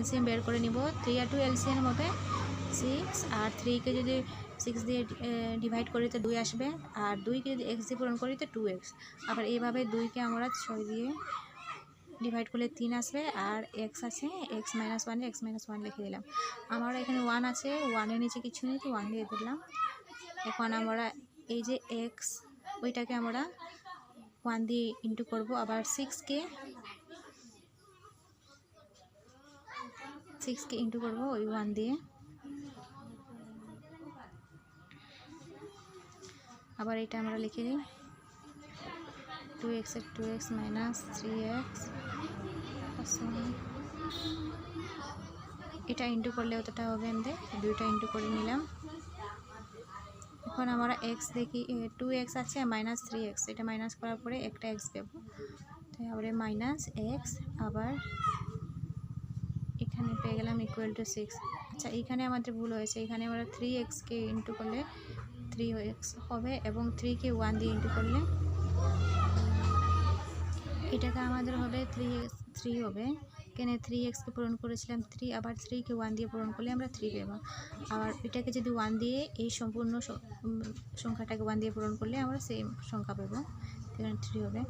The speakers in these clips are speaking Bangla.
এলসিএম বের করে নিব। 3 আর 2 এলসিএম হবে 6, আর 3 কে যদি 6 দিয়ে ডিভাইড করি তো 2 আসবে, আর 2 কে যদি x দিয়ে পূরণ করি তো 2x। আবার এইভাবে 2 কে আমরা 6 দিয়ে ডিভাইড করলে 3 আসবে, আর x আছে x মাইনাস 1 x মাইনাস 1 লিখে দিলাম। আমার এখানে 1 আছে, 1 এর নিচে কিছু নেই তো 1 দিয়ে দিলাম। এখন আমরা এই যে x ওইটাকে আমরা 1 দিয়ে ইন্টু করব, আবার 6 কে ইন্টু করব ওই 1 দিয়ে। আবার এটা আমরা লিখে দিই 2x এর 2x মাইনাস 3x, এটা ইন্টু করলে অতটা হবে আমাদের, দুইটা ইন্টু করে নিলাম। এখন আমরা x দেখি 2x আছে মাইনাস 3x, এটা মাইনাস করার পরে একটা x পাব, তাই আবার মাইনাস x, আবার এখানে পেয়ে গেলাম ইকুয়াল টু 6। আচ্ছা এখানে আমাদের ভুল হয়েছে, এখানে আমরা 3x কে ইন্টু করলে 3x হবে, এবং 3 কে 1 দিয়ে ইন্টু করলে এটাকে আমাদের হবে 3 হবে। কেন 3x কে পূরণ করেছিলাম 3, আবার 3 কে 1 দিয়ে পূরণ করলে আমরা 3 পাবো। আবার এটাকে যদি 1 দিয়ে এই সম্পূর্ণ সংখ্যাটাকে 1 দিয়ে পূরণ করলে আমরা সেম সংখ্যা পাবো, এখানে 3 হবে।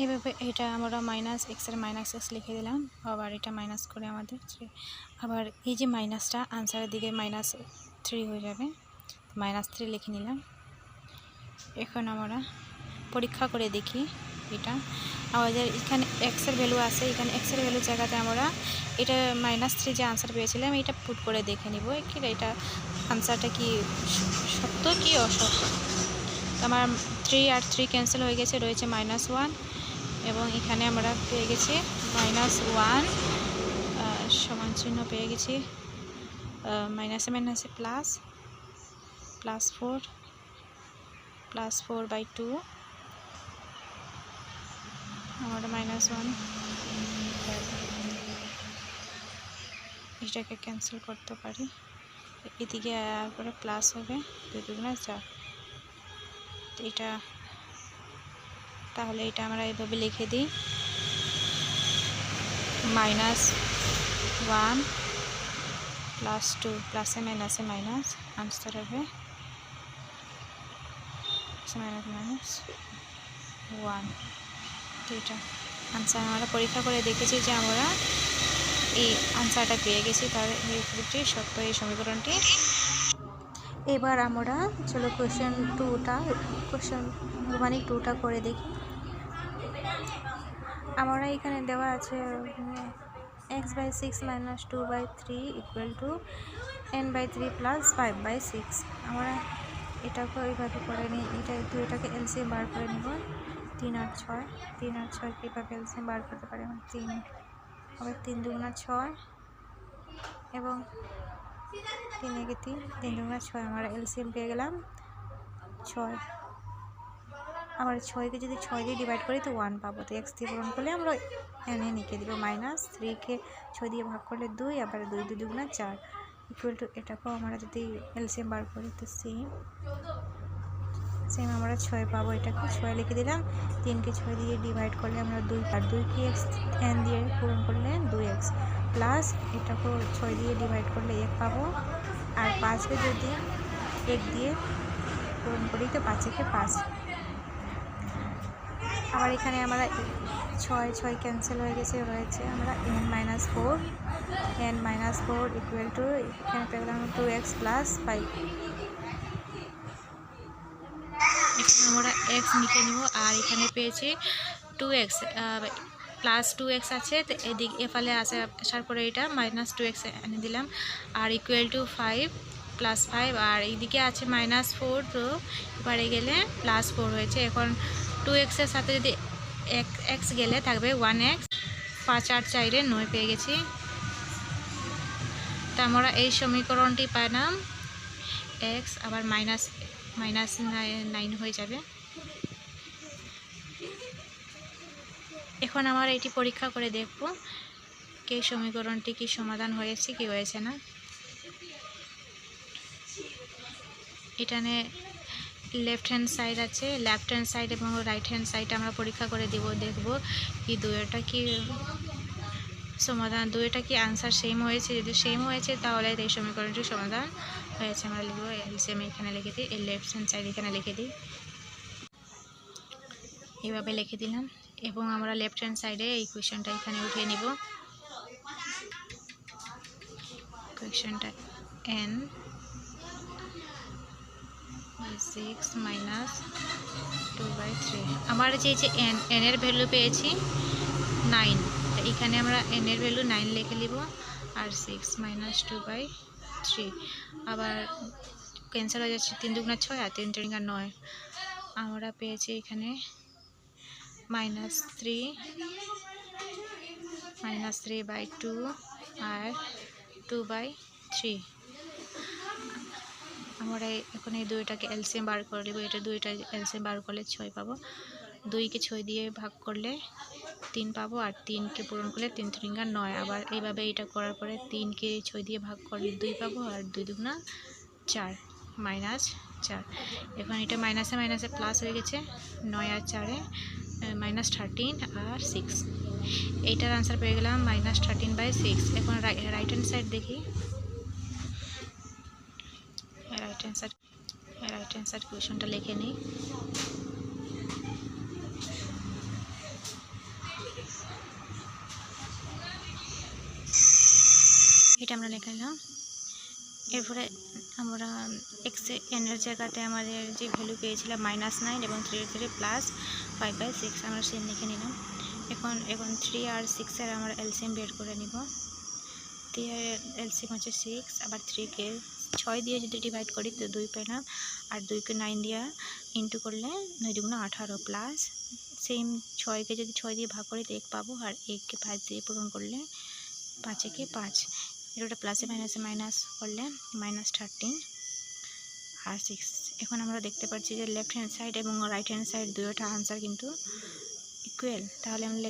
এইভাবে এটা আমরা মাইনাস এক্স এর মাইনাস এক্স লিখে দিলাম, আবার এটা মাইনাস করে আমাদের 3, আবার এই যে মাইনাসটা আনসারের দিকে মাইনাস 3 হয়ে যাবে, মাইনাস 3 লিখে নিলাম। এখন আমরা পরীক্ষা করে দেখি এটা আমাদের এখানে এক্স এর ভ্যালু আছে, এখানে এক্স এর ভ্যালু জায়গাতে আমরা এটা -3 যে আনসার পেয়েছিলাম এটা পুট করে দেখে নিব কি এটা আনসারটা কি সত্য কি অসত্য। আমার 3 আর 3 ক্যান্সেল হয়ে গেছে, রয়েছে -1, এবং এখানে আমরা পেয়ে গেছি -1 সমান চিহ্ন পেয়ে গেছি, মাইনাসে মাইনাসে প্লাস, +4 +4/2 আমরা -1 এটাকে ক্যান্সেল করতে পারি, এদিকে আর পরে প্লাস হবে 2 দুগুণে 4। এটা তাহলে এটা আমরা এইভাবে লিখে দিই -1 +2 প্লাসে মাইনাসে মাইনাস, আনসার হবে -1। তো এটা আনসার আমরা পরীক্ষা করে দেখেছি যে আমরা এই আনসারটা পেয়ে গেছি, তার এই উত্তরটি সত্য এই সমীকরণটি। এবার আমরা চলো কোশ্চেন 2টা করে দেখি। আমরা এখানে দেওয়া আছে x/6 - 2/3 = n/3 + 5/6। আমরা এটাকে এইভাবে করে নিই, এটাকে এলসিএম বার করে নিব। 3 আর 6 কীভাবে এলসিএম বার করতে পারি, 3 হবে 3 দুগুণা 6, এবং 3 একে 3 দুগুণা 6, আমরা এলসিএম পেয়ে গেলাম 6। আবার 6কে যদি 6 দিয়ে ডিভাইড করি তো 1 পাবো, তো x দিয়ে পূরণ করলে আমরা এনে লিখে দিব। -3কে 6 দিয়ে ভাগ করলে 2, আবার 2 দুগুণা 4 = এটাকেও আমরা যদি এলসিএম বার করি তো সেম আমরা 6 পাবো, এটাকে 6 লিখে দিলাম। 3কে 6 দিয়ে ডিভাইড করলে আমরা 2, আর 2কে x n দিয়ে পূরণ করলে 2x, প্লাস এটাকেও 6 দিয়ে ডিভাইড করলে 1 পাবো, আর 5কে যদি 1 দিয়ে পূরণ করি তো 5 5। আবার এখানে আমরা 6 ক্যান্সেল হয়ে গেছে, রয়েছে আমরা n-4 এখানে পেলাম 2x + 5। এখানে আমরা x লিখে নিব, আর এখানে পেয়েছি 2x +2x আছে, তো এদিকে এফালে আসার পরে এটা -2x এনে দিলাম, আর =5 + 5, আর এইদিকে আছে -4, তো এবারে গেলে +4 হয়েছে। এখন 2x এর সাথে যদি x গেলে থাকবে 1x, 5 আর 4 9 পেয়ে গেছি। তো আমরা এই সমীকরণটি পেলাম x, আবার -9 হয়ে যাবে। এখন আমরা এটি পরীক্ষা করে দেখব কি সমীকরণটি কি সমাধান হয়েছে কি হয়েছে না। এখানে লেফট হ্যান্ড সাইড এবং রাইট হ্যান্ড সাইড আমরা পরীক্ষা করে দেখব কি দুইটা কি সমাধান দুইটা কি আনসার সেম হয়েছে, যদি সেম হয়েছে তাহলে এই সমীকরণটির সমাধান হয়েছে। আমরা লিখব এলসিএম এখানে লিখে দিই, এই লেফট হ্যান্ড সাইড এখানে লিখে দিই, এইভাবে লিখে দিলাম। এবং আমরা লেফট হ্যান্ড সাইডে এই কোয়েশ্চনটা এখানে উঠিয়ে নিব। কোয়েশ্চনটা n 6 মাইনাস 2/3। আমার যে n এর ভ্যালু পেয়েছি 9, এখানে আমরা n এর ভ্যালু 9 লিখে নিব, আর 6 মাইনাস 2/3 আবার ক্যান্সেল হয়ে যাচ্ছে, 3 দুগুণা 6 আর 3 তিরিঙ্গা 9। আমরা পেয়েছি এখানে -3/2 আর 2/3। আমরা এখন এই দুইটাকে এলসিএম বার করে দেবো, এটা দুইটা এলসিএম বার করলে 6 পাবো, 2কে 6 দিয়ে ভাগ করলে 3 পাবো, আর 3কে পূরণ করলে 3 তিরিঙ্গা 9। আবার এইভাবে এটা করার পরে 3কে 6 দিয়ে ভাগ করলে 2 পাবো, আর 2 দুগুণা 4 -4। এখন এটা মাইনাসে মাইনাসে প্লাস হয়ে গেছে, 9 আর 4-এ -13 আর 6। এইটার আনসার পেয়ে গেলাম -13/6। এখন রাইট হ্যান্ড সাইড দেখি, রাইট হ্যান্ড সাইড কোয়েশনটা লিখে নিই। এটা আমরা লিখে নিলাম। এরপরে আমরা n এর জায়গাতে আমাদের যে ভ্যালু পেয়েছিলাম -9 এবং 3 প্লাস 5/6 আমরা সেম লিখে নিলাম। এখন 3 আর 6 এর আমরা এলসিএম বের করে নিব। 3 এর এলসিএম হচ্ছে 6, আবার 3কে 6 দিয়ে যদি ডিভাইড করি তো 2 পেলাম, আর 2কে 9 দিয়ে ইন্টু করলে 9 দুগুণা 18 প্লাস সেম 6কে যদি 6 দিয়ে ভাগ করি তো 1 পাবো, আর 1কে 5 দিয়ে পূরণ করলে 5-একে 5। এটা প্লাসে মাইনাসে মাইনাস করলে -13 আর 6। এখন আমরা দেখতে পাচ্ছি যে লেফট হ্যান্ড সাইড এবং রাইট হ্যান্ড সাইড দুটোটা আনসার কিন্তু ইকুয়াল। তাহলে আমরা